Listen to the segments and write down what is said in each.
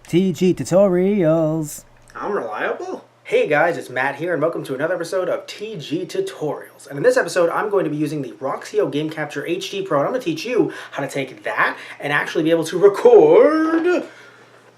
TG Tutorials. I'm reliable. Hey guys, it's Matt here, and welcome to another episode of TG Tutorials. And in this episode, I'm going to be using the Roxio Game Capture HD Pro, and I'm going to teach you how to take that and actually be able to record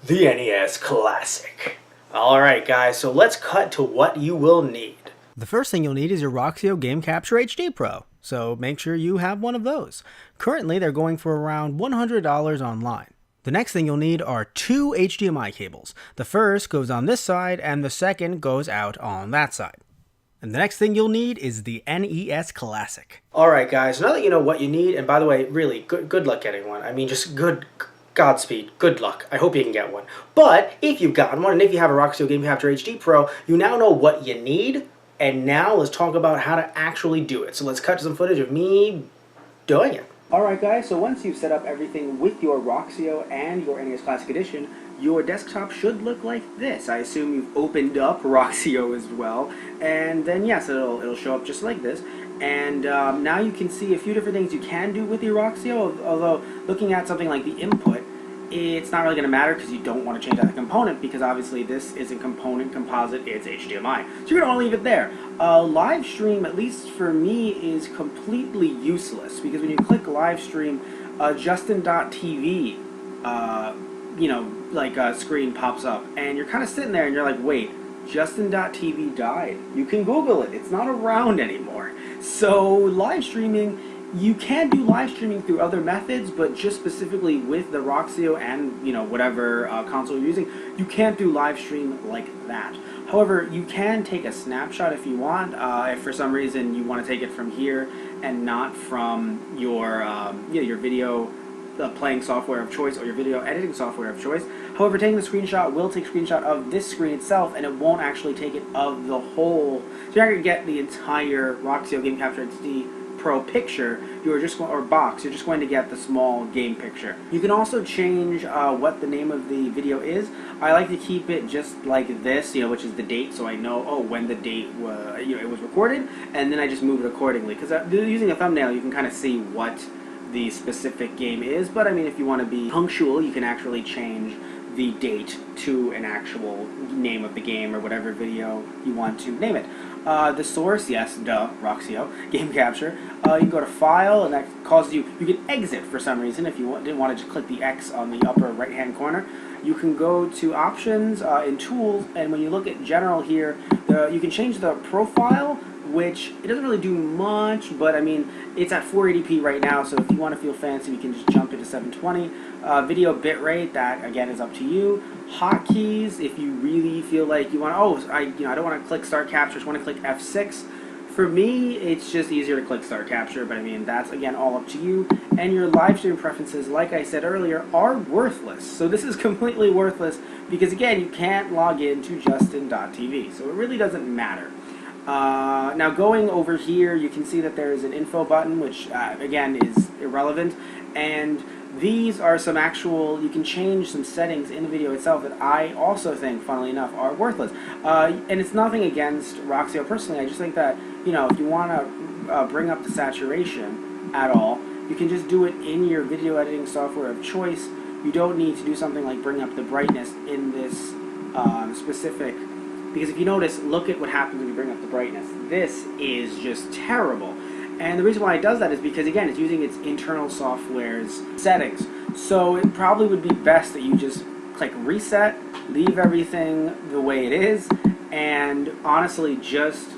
the NES Classic. Alright guys, so let's cut to what you will need. The first thing you'll need is your Roxio Game Capture HD Pro, so make sure you have one of those. Currently, they're going for around $100 online. The next thing you'll need are two HDMI cables. The first goes on this side, and the second goes out on that side. And the next thing you'll need is the NES Classic. Alright guys, now that you know what you need, and by the way, really, good luck getting one. I mean, just Godspeed, good luck. I hope you can get one. But if you've gotten one, and if you have a Roxio Game Capture HD Pro, you now know what you need, and now let's talk about how to actually do it. So let's cut to some footage of me doing it. Alright guys, so once you've set up everything with your Roxio and your NES Classic Edition, your desktop should look like this. I assume you've opened up Roxio as well, and then yes, it'll show up just like this. And now you can see a few different things you can do with your Roxio, although looking at something like the input, it's not really going to matter because you don't want to change out the component, because obviously this isn't component composite, it's HDMI. So you're going to want to leave it there. Live stream, at least for me, is completely useless, because when you click live stream, Justin.tv, screen pops up, and you're kind of sitting there and you're like, wait, Justin.tv died. You can Google it. It's not around anymore. So live streaming, you can do live streaming through other methods, but just specifically with the Roxio and whatever console you're using, you can't do live stream like that. However, you can take a snapshot if you want. If for some reason you want to take it from here and not from your video playing software of choice or your video editing software of choice. However, taking the screenshot will take a screenshot of this screen itself, and it won't actually take it of the whole. So you're not going to get the entire Roxio Game Capture HD Pro picture. You're just box. You're just going to get the small game picture. You can also change what the name of the video is. I like to keep it just like this, which is the date, so I know when the date it was recorded, and then I just move it accordingly. Because using a thumbnail, you can kind of see what the specific game is, but I mean, if you want to be punctual, you can actually change the date to an actual name of the game or whatever video you want to name it. The source, yes, Roxio Game Capture. You can go to File, and that causes you can exit for some reason if you didn't want to just click the X on the upper right hand corner. You can go to Options in Tools, and when you look at General here, you can change the profile, which it doesn't really do much, but I mean, it's at 480p right now, so if you want to feel fancy, you can just jump into 720. Video bitrate, that again is up to you. Hotkeys, if you really feel like you want to, I don't want to click Start Capture, I just want to click F6. For me, it's just easier to click Start Capture, but I mean, that's again all up to you. And your live stream preferences, like I said earlier, are worthless. So this is completely worthless because again, you can't log in to Justin.tv, so it really doesn't matter. Now going over here, you can see that there is an info button, which again is irrelevant, and these are some you can change some settings in the video itself that I also think, funnily enough, are worthless. And it's nothing against Roxio personally, I just think that, if you want to bring up the saturation at all, you can just do it in your video editing software of choice. You don't need to do something like bring up the brightness in this specific. Because if you notice, look at what happens when you bring up the brightness. This is just terrible. And the reason why it does that is because, again, it's using its internal software's settings. So it probably would be best that you just click Reset, leave everything the way it is, and honestly just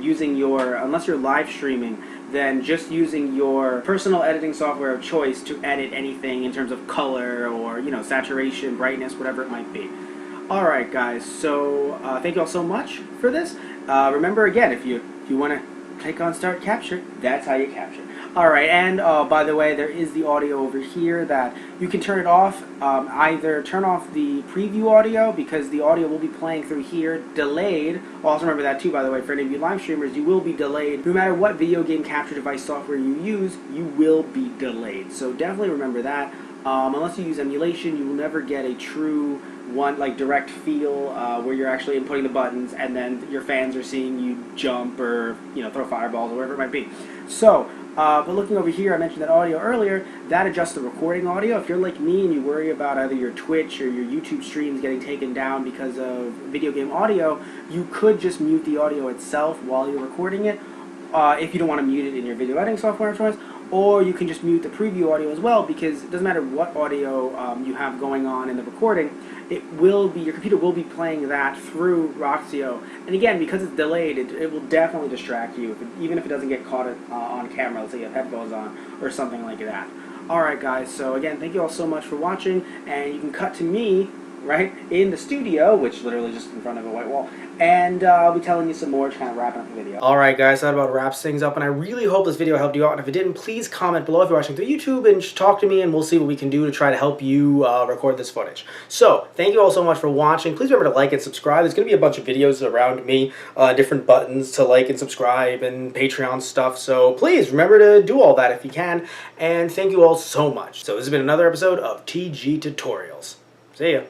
using unless you're live streaming, then just using your personal editing software of choice to edit anything in terms of color or, saturation, brightness, whatever it might be. Alright guys, so thank you all so much for this. Remember again, if you want to click on Start Capture, that's how you capture. Alright, and by the way, there is the audio over here that you can turn it off. Either turn off the preview audio, because the audio will be playing through here, delayed. Also remember that too, by the way, for any of you live streamers, you will be delayed. No matter what video game capture device software you use, you will be delayed. So definitely remember that. Unless you use emulation, you will never get a true direct feel where you're actually inputting the buttons and then your fans are seeing you jump or throw fireballs or whatever it might be. So, but looking over here, I mentioned that audio earlier, that adjusts the recording audio. If you're like me and you worry about either your Twitch or your YouTube streams getting taken down because of video game audio, you could just mute the audio itself while you're recording it, if you don't want to mute it in your video editing software of choice, or you can just mute the preview audio as well, because it doesn't matter what audio you have going on in the recording, your computer will be playing that through Roxio. And again, because it's delayed, it will definitely distract you, even if it doesn't get caught on camera. Let's say you have headphones on or something like that. Alright guys, so again, thank you all so much for watching, and you can cut to me, right, in the studio, which literally just in front of a white wall, and I'll be telling you some more to kind of wrap up the video. Alright guys, that about wraps things up, and I really hope this video helped you out, and if it didn't, please comment below if you're watching through YouTube, and just talk to me, and we'll see what we can do to try to help you record this footage. So, thank you all so much for watching. Please remember to like and subscribe. There's going to be a bunch of videos around me, different buttons to like and subscribe, and Patreon stuff, so please remember to do all that if you can, and thank you all so much. So this has been another episode of TG Tutorials. See ya.